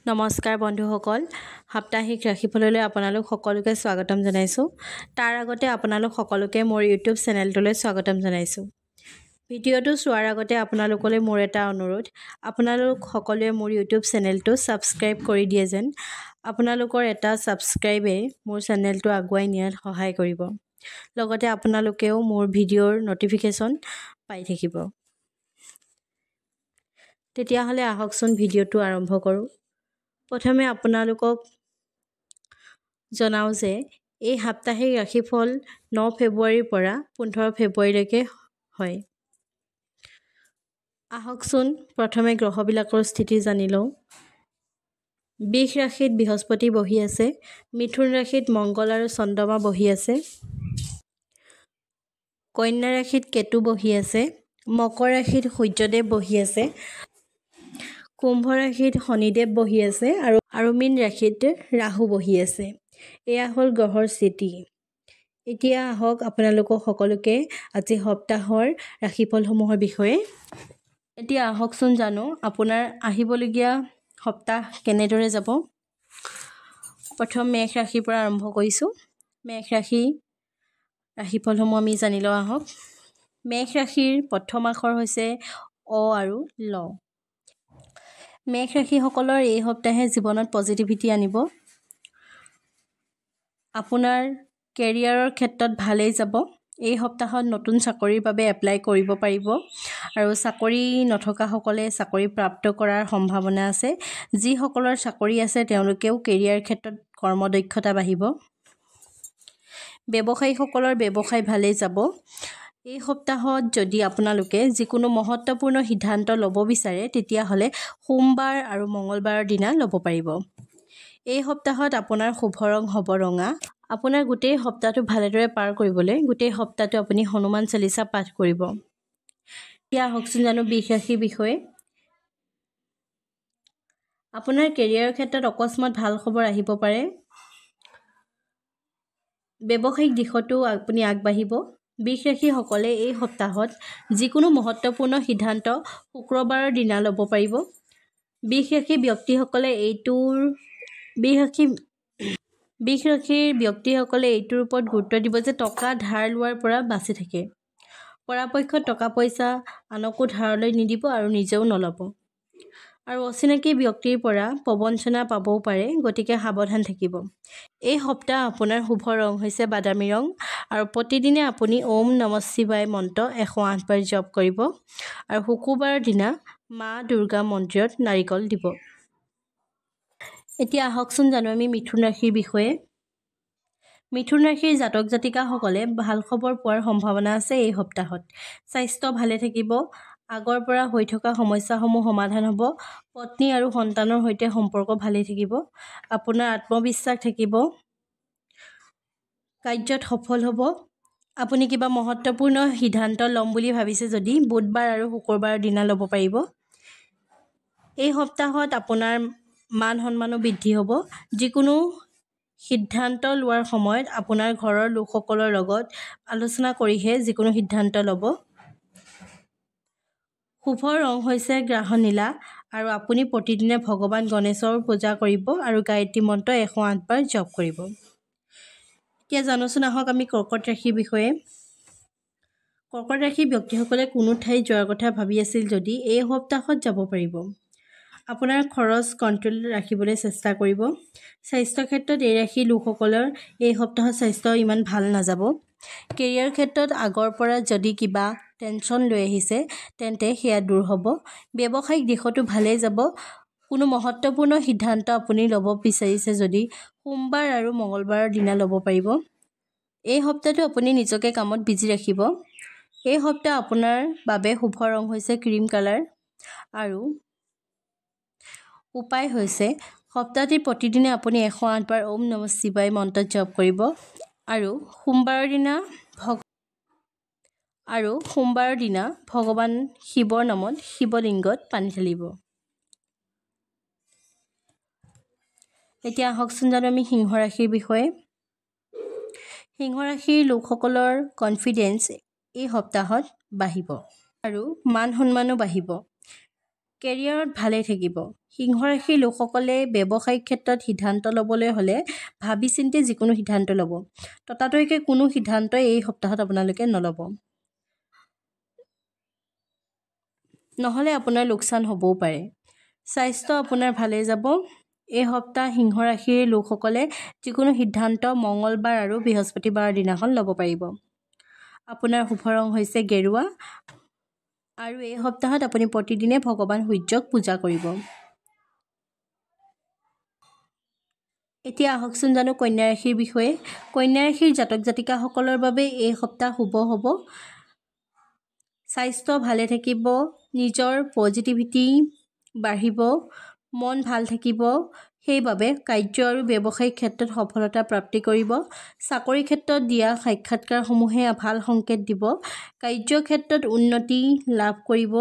নমস্কাৰ বন্ধুসকল, সাপ্তাহিক ৰাশিফললৈ আপোনালোক সকলোকে স্বাগতম জনাইছোঁ। তাৰ আগতে আপোনালোক সকলোকে মোৰ ইউটিউব চেনেলটোলৈ স্বাগতম জনাইছোঁ। ভিডিঅ'টো চোৱাৰ আগতে আপোনালোকলৈ মোৰ এটা অনুৰোধ, আপোনালোক সকলোৱে মোৰ ইউটিউব চেনেলটো ছাবস্ক্ৰাইব কৰি দিয়ে যেন। আপোনালোকৰ এটা ছাবস্ক্ৰাইবে মোৰ চেনেলটো আগুৱাই নিয়াত সহায় কৰিব। লগতে আপোনালোকেও মোৰ ভিডিঅ'ৰ ন'টিফিকেশ্যন পাই থাকিব। তেতিয়াহ'লে আহকচোন ভিডিঅ'টো আৰম্ভ কৰোঁ। প্ৰথমে আপোনালোকক জনাওঁ যে এই সাপ্তাহিক ৰাশিফল 9 ফেব্ৰুৱাৰীৰ পৰা 15 ফেব্ৰুৱাৰীলৈকে হয়। আহকচোন প্ৰথমে গ্ৰহবিলাকৰ স্থিতি জানি লওঁ। বৃষ ৰাশিত বৃহস্পতি বহি আছে, মিথুন ৰাশিত মংগল আৰু চন্দ্ৰমা বহি আছে, কন্যা ৰাশিত কেতু বহি আছে, মকৰ ৰাশিত সূৰ্যদেৱ বহি আছে, কুম্ভ ৰাশিত শনিদেৱ বহি আছে আৰু মীন ৰাশিত ৰাহু বহি আছে। এয়া হ'ল গ্ৰহৰ স্থিতি। এতিয়া আহক আপোনালোকক সকলোকে আজি সপ্তাহৰ ৰাশিফলসমূহৰ বিষয়ে। এতিয়া আহকচোন জানো আপোনাৰ আহিবলগীয়া সপ্তাহ কেনেদৰে যাব। প্ৰথম মেষ ৰাশিৰ পৰা আৰম্ভ কৰিছোঁ। মেষ ৰাশিফলসমূহ আমি জানি লওঁ আহক। মেষ ৰাশিৰ প্ৰথম আখৰ হৈছে অ আৰু ল। মেষ ৰাশিসকলৰ এই সপ্তাহে জীৱনত পজিটিভিটি আনিব। আপোনাৰ কেৰিয়াৰৰ ক্ষেত্ৰত ভালেই যাব। এই সপ্তাহত নতুন চাকৰিৰ বাবে এপ্লাই কৰিব পাৰিব আৰু চাকৰি নথকাসকলে চাকৰি প্ৰাপ্ত কৰাৰ সম্ভাৱনা আছে। যিসকলৰ চাকৰি আছে তেওঁলোকেও কেৰিয়াৰ ক্ষেত্ৰত কৰ্মদক্ষতা বাঢ়িব। ব্যৱসায়ীসকলৰ ব্যৱসায় ভালেই যাব। এই সপ্তাহত যদি আপোনালোকে যিকোনো মহত্বপূৰ্ণ সিদ্ধান্ত ল'ব বিচাৰে তেতিয়াহ'লে সোমবাৰ আৰু মঙলবাৰৰ দিনা ল'ব পাৰিব। এই সপ্তাহত আপোনাৰ শুভ ৰং হ'ব ৰঙা। আপোনাৰ গোটেই সপ্তাহটো ভালদৰে পাৰ কৰিবলৈ গোটেই সপ্তাহটো আপুনি হনুমান চালিচা পাঠ কৰিব। এতিয়া আহকচোন জানো বৃষ ৰাশিৰ বিষয়ে। আপোনাৰ কেৰিয়াৰৰ ক্ষেত্ৰত অকস্মাত ভাল খবৰ আহিব পাৰে। ব্যৱসায়িক দিশতো আপুনি আগবাঢ়িব। বৃষ ৰাশিসকলে এই সপ্তাহত যিকোনো মহত্বপূৰ্ণ সিদ্ধান্ত শুক্ৰবাৰৰ দিনা ল'ব পাৰিব। বৃষ ৰাশিৰ ব্যক্তিসকলে এইটোৰ ওপৰত গুৰুত্ব দিব যে টকা ধাৰ লোৱাৰ পৰা বাচি থাকে। পৰাপক্ষত টকা পইচা আনকো ধাৰলৈ নিদিব আৰু নিজেও নল'ব। আৰু অচিনাকি ব্যক্তিৰ পৰা প্ৰবঞ্চনা পাবও পাৰে, গতিকে সাৱধান থাকিব। এই সপ্তাহ আপোনাৰ শুভ ৰং হৈছে বাদামী ৰং আৰু প্ৰতিদিনে আপুনি ওম নমঃ শিৱায় মন্ত্ৰ 108 বাৰ জপ কৰিব আৰু শুকুৰবাৰৰ দিনা মা দুৰ্গা মন্দিৰত নাৰিকল দিব। এতিয়া আহকচোন জানো আমি মিথুন ৰাশিৰ বিষয়ে। মিথুন ৰাশিৰ জাতক জাতিকাসকলে ভাল খবৰ পোৱাৰ সম্ভাৱনা আছে। এই সপ্তাহত স্বাস্থ্য ভালে থাকিব। আগৰ পৰা হৈ থকা সমস্যাসমূহ সমাধান হ'ব। পত্নী আৰু সন্তানৰ সৈতে সম্পৰ্ক ভালেই থাকিব। আপোনাৰ আত্মবিশ্বাস থাকিব। কাৰ্যত সফল হ'ব। আপুনি কিবা মহত্বপূৰ্ণ সিদ্ধান্ত ল'ম বুলি ভাবিছে যদি বুধবাৰ আৰু শুকুৰবাৰৰ দিনা ল'ব পাৰিব। এই সপ্তাহত আপোনাৰ মান সন্মানো বৃদ্ধি হ'ব। যিকোনো সিদ্ধান্ত লোৱাৰ সময়ত আপোনাৰ ঘৰৰ লোকসকলৰ লগত আলোচনা কৰিহে যিকোনো সিদ্ধান্ত ল'ব। শুভ ৰং হৈছে গাঢ় নীলা আৰু আপুনি প্ৰতিদিনে ভগৱান গণেশৰ পূজা কৰিব আৰু গায়ত্ৰী মন্ত্ৰ 108 বাৰ জপ কৰিব। এতিয়া জানোচোন আহক আমি কৰ্কট ৰাশিৰ বিষয়ে। কৰ্কট ৰাশিৰ ব্যক্তিসকলে কোনো ঠাইত যোৱাৰ কথা ভাবি আছিল যদি এই সপ্তাহত যাব পাৰিব। আপোনাৰ খৰচ কণ্ট্ৰল ৰাখিবলৈ চেষ্টা কৰিব। স্বাস্থ্য ক্ষেত্ৰত এই ৰাশিৰ লোকসকলৰ এই সপ্তাহত স্বাস্থ্য ইমান ভাল নাযাব। কেৰিয়াৰ ক্ষেত্ৰত আগৰ পৰা যদি কিবা টেনচন লৈ আহিছে তেন্তে সেয়া দূৰ হ'ব। ব্যৱসায়িক দিশতো ভালেই যাব। কোনো মহত্বপূৰ্ণ সিদ্ধান্ত আপুনি ল'ব বিচাৰিছে যদি সোমবাৰ আৰু মঙলবাৰৰ দিনা ল'ব পাৰিব। এই সপ্তাহটো আপুনি নিজকে কামত বিজি ৰাখিব। এই সপ্তাহ আপোনাৰ বাবে শুভ ৰং হৈছে ক্ৰীম কালাৰ আৰু উপায় হৈছে সপ্তাহটিৰ প্ৰতিদিনে আপুনি 108 বাৰ ওম নমঃ শিৱায় মন্ত্ৰ জপ কৰিব আৰু সোমবাৰৰ দিনা ভগৱান শিৱৰ নামত শিৱলিংগত পানী ঢালিব। এতিয়া আহকচোন জানো আমি সিংহ ৰাশিৰ বিষয়ে। সিংহ ৰাশিৰ লোকসকলৰ কনফিডেন্স এই সপ্তাহত বাঢ়িব আৰু মান সন্মানো বাঢ়িব। কেৰিয়াৰত ভালে থাকিব। সিংহ ৰাশিৰ লোকসকলে ব্যৱসায়িক ক্ষেত্ৰত সিদ্ধান্ত ল'বলৈ হ'লে ভাবি চিন্তি যিকোনো সিদ্ধান্ত ল'ব। ততাতৈয়াকৈ কোনো সিদ্ধান্তই এই সপ্তাহত আপোনালোকে নল'ব, নহ'লে আপোনাৰ লোকচান হ'বও পাৰে। স্বাস্থ্য আপোনাৰ ভালেই যাব। এই সপ্তাহ সিংহ ৰাশিৰ লোকসকলে যিকোনো সিদ্ধান্ত মঙলবাৰ আৰু বৃহস্পতিবাৰৰ দিনাখন ল'ব পাৰিব। আপোনাৰ শুভ ৰং হৈছে গেৰুৱা আৰু এই সপ্তাহত আপুনি প্ৰতিদিনে ভগৱান সূৰ্যক পূজা কৰিব। এতিয়া আহকচোন জানো কন্যা ৰাশিৰ বিষয়ে। কন্যা ৰাশিৰ জাতক জাতিকাসকলৰ বাবে এই সপ্তাহ শুভ হ'ব। স্বাস্থ্য ভালে থাকিব, নিজৰ পজিটিভিটি বাঢ়িব, মন ভাল থাকিব। সেইবাবে কাৰ্য আৰু ব্যৱসায়িক ক্ষেত্ৰত সফলতা প্ৰাপ্তি কৰিব। চাকৰি ক্ষেত্ৰত দিয়া সাক্ষাৎকাৰসমূহে ভাল সংকেত দিব। কাৰ্যক্ষেত্ৰত উন্নতি লাভ কৰিব।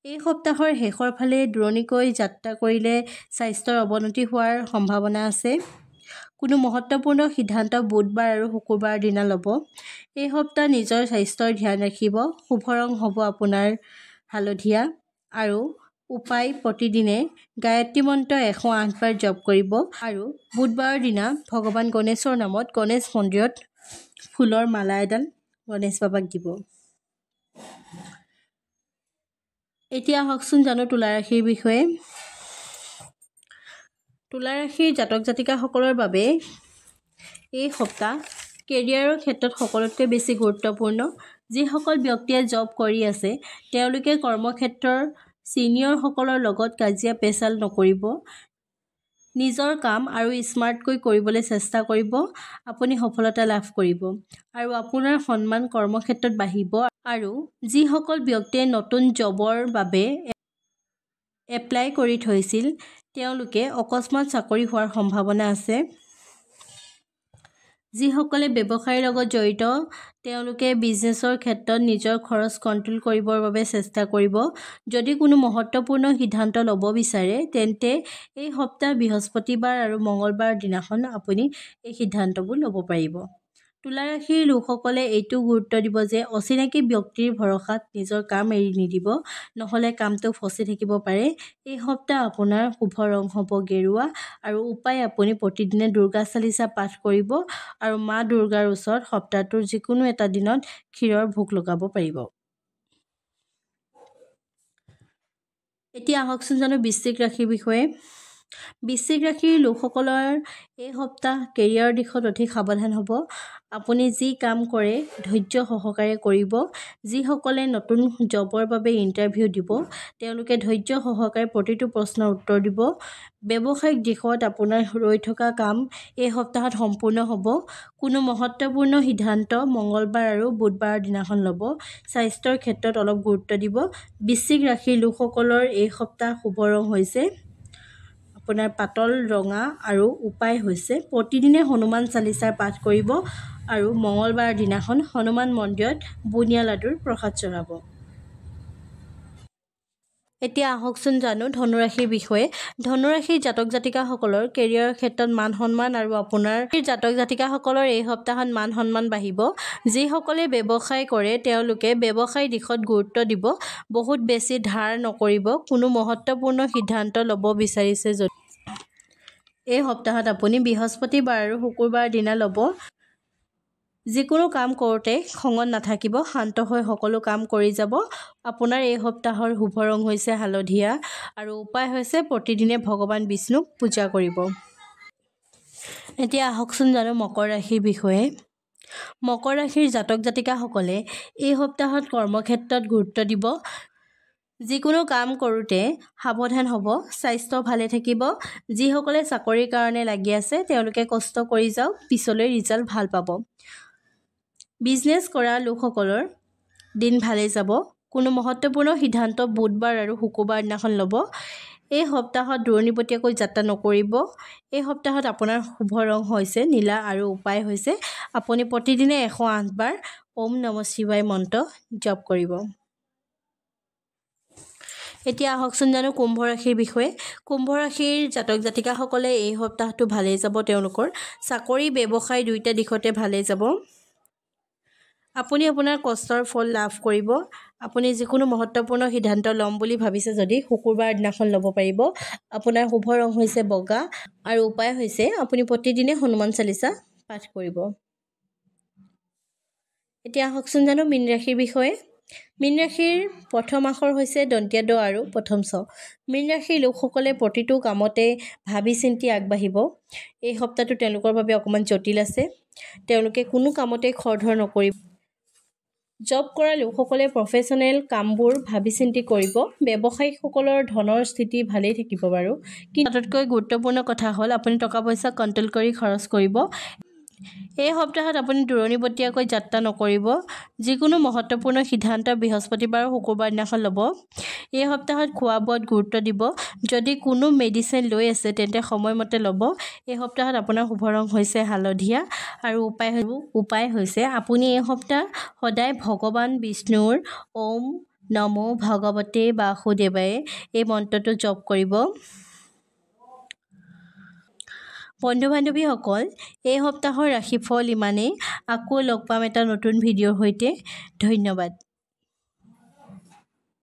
এই সপ্তাহৰ শেষৰ ফালে দূৰণিকৈ যাত্ৰা কৰিলে স্বাস্থ্যৰ অৱনতি হোৱাৰ সম্ভাৱনা আছে। কোনো মহত্বপূৰ্ণ সিদ্ধান্ত বুধবাৰ আৰু শুকুৰবাৰৰ দিনা ল'ব। এই সপ্তাহ নিজৰ স্বাস্থ্যৰ ধ্যান ৰাখিব। শুভ ৰং হ'ব আপোনাৰ হালধীয়া আৰু উপায় প্ৰতিদিনে গায়ত্ৰী মন্ত্ৰ 108 বাৰ জপ কৰিব আৰু বুধবাৰৰ দিনা ভগৱান গণেশৰ নামত গণেশ মন্দিৰত ফুলৰ মালা এডাল গণেশ বাবাক দিব। এতিয়া আহকচোন জানো তুলা ৰাশিৰ বিষয়ে। তুলা ৰাশিৰ জাতক জাতিকাসকলৰ বাবে এই সপ্তাহ কেৰিয়াৰৰ ক্ষেত্ৰত সকলোতকৈ বেছি গুৰুত্বপূৰ্ণ। যিসকল ব্যক্তিয়ে জব কৰি আছে তেওঁলোকে কৰ্মক্ষেত্ৰৰ ছিনিয়ৰসকলৰ লগত কাজিয়া পেচাল নকৰিব। নিজৰ কাম আৰু স্মাৰ্টকৈ কৰিবলৈ চেষ্টা কৰিব। আপুনি সফলতা লাভ কৰিব আৰু আপোনাৰ সন্মান কৰ্মক্ষেত্ৰত বাঢ়িব। আৰু যিসকল ব্যক্তিয়ে নতুন জবৰ বাবে এপ্লাই কৰি থৈছিল তেওঁলোকে অকস্মাত চাকৰি হোৱাৰ সম্ভাৱনা আছে। যিসকলে ব্যৱসায়ৰ লগত জড়িত তেওঁলোকে বিজনেছৰ ক্ষেত্ৰত নিজৰ খৰচ কণ্ট্ৰল কৰিবৰ বাবে চেষ্টা কৰিব। যদি কোনো মহত্বপূৰ্ণ সিদ্ধান্ত ল'ব বিচাৰে তেন্তে এই সপ্তাহ বৃহস্পতিবাৰ আৰু মঙলবাৰৰ দিনাখন আপুনি এই সিদ্ধান্তবোৰ ল'ব পাৰিব। তুলা ৰাশিৰ লোকসকলে এইটো গুৰুত্ব দিব যে অচিনাকি ব্যক্তিৰ ভৰসাত নিজৰ কাম এৰি নিদিব, নহ'লে কামটো ফচি থাকিব পাৰে। এই সপ্তাহ আপোনাৰ শুভ ৰং হ'ব গেৰুৱা আৰু উপায় আপুনি প্ৰতিদিনে দুৰ্গা চালিচা পাঠ কৰিব আৰু মা দুৰ্গাৰ ওচৰত সপ্তাহটোৰ যিকোনো এটা দিনত ক্ষীৰৰ ভোগ লগাব পাৰিব। এতিয়া আহকচোন জানো বৃশ্চিক ৰাশিৰ বিষয়ে। বৃশ্চিক ৰাশিৰ লোকসকলৰ এই সপ্তাহ কেৰিয়াৰৰ দিশত অধিক সাৱধান হ'ব। আপুনি যি কাম কৰে ধৈৰ্য সহকাৰে কৰিব। যিসকলে নতুন জবৰ বাবে ইণ্টাৰভিউ দিব তেওঁলোকে ধৈৰ্য সহকাৰে প্ৰতিটো প্ৰশ্নৰ উত্তৰ দিব। ব্যৱসায়িক দিশত আপোনাৰ ৰৈ থকা কাম এই সপ্তাহত সম্পূৰ্ণ হ'ব। কোনো মহত্বপূৰ্ণ সিদ্ধান্ত মঙলবাৰ আৰু বুধবাৰৰ দিনাখন ল'ব। স্বাস্থ্যৰ ক্ষেত্ৰত অলপ গুৰুত্ব দিব। বৃশ্চিক ৰাশিৰ লোকসকলৰ এই সপ্তাহ শুভ ৰং হৈছে আপোনাৰ পাতল ৰঙা আৰু উপায় হৈছে প্ৰতিদিনে হনুমান চালিচাৰ পাঠ কৰিব আৰু মঙলবাৰৰ দিনাখন হনুমান মন্দিৰত বুনিয়া লাডুৰ প্ৰসাদ চঢ়াব। এতিয়া আহকচোন জানো ধনুৰাশিৰ বিষয়ে। ধনুৰাশিৰ জাতক জাতিকাসকলৰ কেৰিয়াৰৰ ক্ষেত্ৰত মান সন্মান আৰু আপোনাৰ জাতক জাতিকাসকলৰ এই সপ্তাহত মান সন্মান বাঢ়িব। যিসকলে ব্যৱসায় কৰে তেওঁলোকে ব্যৱসায়িক দিশত গুৰুত্ব দিব। বহুত বেছি ধাৰ নকৰিব। কোনো মহত্বপূৰ্ণ সিদ্ধান্ত ল'ব বিচাৰিছে যদি এই সপ্তাহত আপুনি বৃহস্পতিবাৰ আৰু শুকুৰবাৰৰ দিনা ল'ব। যিকোনো কাম কৰোঁতে খঙত নাথাকিব, শান্ত হৈ সকলো কাম কৰি যাব। আপোনাৰ এই সপ্তাহৰ শুভ ৰং হৈছে হালধীয়া আৰু উপায় হৈছে প্ৰতিদিনে ভগৱান বিষ্ণুক পূজা কৰিব। এতিয়া আহকচোন জানো মকৰ ৰাশিৰ বিষয়ে। মকৰ ৰাশিৰ জাতক জাতিকাসকলে এই সপ্তাহত কৰ্মক্ষেত্ৰত গুৰুত্ব দিব। যিকোনো কাম কৰোঁতে সাৱধান হ'ব। স্বাস্থ্য ভালে থাকিব। যিসকলে চাকৰিৰ কাৰণে লাগি আছে তেওঁলোকে কষ্ট কৰি যাওক, পিছলৈ ৰিজাল্ট ভাল পাব। বিজনেছ কৰা লোকসকলৰ দিন ভালেই যাব। কোনো মহত্বপূৰ্ণ সিদ্ধান্ত বুধবাৰ আৰু শুকুৰবাৰ দিনাখন ল'ব। এই সপ্তাহত দূৰণিবতীয়াকৈ যাত্ৰা নকৰিব। এই সপ্তাহত আপোনাৰ শুভ ৰং হৈছে নীলা আৰু উপায় হৈছে আপুনি প্ৰতিদিনে 108 বাৰ ওম নমঃ শিৱায় মন্ত্ৰ জপ কৰিব। এতিয়া আহকচোন জানো কুম্ভ ৰাশিৰ বিষয়ে। কুম্ভ ৰাশিৰ জাতক জাতিকাসকলে এই সপ্তাহটো ভালেই যাব। তেওঁলোকৰ চাকৰি ব্যৱসায় দুয়োটা দিশতে ভালেই যাব। আপুনি আপোনাৰ কষ্টৰ ফল লাভ কৰিব আপুনি যিকোনো মহত্বপূৰ্ণ সিদ্ধান্ত ল'ম বুলি ভাবিছে যদি শুকুৰবাৰ দিনাখন ল'ব পাৰিব। আপোনাৰ শুভ ৰং হৈছে বগা আৰু উপায় হৈছে আপুনি প্ৰতিদিনে হনুমান চালিচা পাঠ কৰিব। এতিয়া আহকচোন জানো মীন ৰাশিৰ বিষয়ে। মীন ৰাশিৰ প্ৰথম আখৰ হৈছে দন্তীয়া ড আৰু প্ৰথম ছ। মীন ৰাশিৰ লোকসকলে প্ৰতিটো কামতে ভাবি চিন্তি আগবাঢ়িব। এই সপ্তাহটো তেওঁলোকৰ বাবে অকণমান জটিল আছে। তেওঁলোকে কোনো কামতে খৰধৰ নকৰিব। জব কৰা লোকসকলে প্ৰফেশ্যনেল কামবোৰ ভাবি চিন্তি কৰিব। ব্যৱসায়িকসকলৰ ধনৰ স্থিতি ভালেই থাকিব বাৰু, কিন্তু আটাইতকৈ গুৰুত্বপূৰ্ণ কথা হ'ল আপুনি টকা পইচা কণ্ট্ৰল কৰি খৰচ কৰিব। এই সপ্তাহত আপুনি দূৰণিবতীয়াকৈ যাত্ৰা নকৰিব। যিকোনো মহত্বপূৰ্ণ সিদ্ধান্ত বৃহস্পতিবাৰ আৰু শুকুৰবাৰ দিনাখন ল'ব। এই সপ্তাহত খোৱা বোৱাত গুৰুত্ব দিব। যদি কোনো মেডিচিন লৈ আছে তেন্তে সময়মতে ল'ব। এই সপ্তাহত আপোনাৰ শুভ ৰং হৈছে হালধীয়া আৰু উপায় হৈছে আপুনি এই সপ্তাহ সদায় ভগৱান বিষ্ণুৰ ওম নমো ভগৱতে বাসুদেৱায় এই মন্ত্ৰটো জপ কৰিব। বন্ধু বান্ধৱীসকল, এই সপ্তাহৰ ৰাশিফল ইমানেই। আকৌ লগ পাম এটা নতুন ভিডিঅ'ৰ সৈতে। ধন্যবাদ।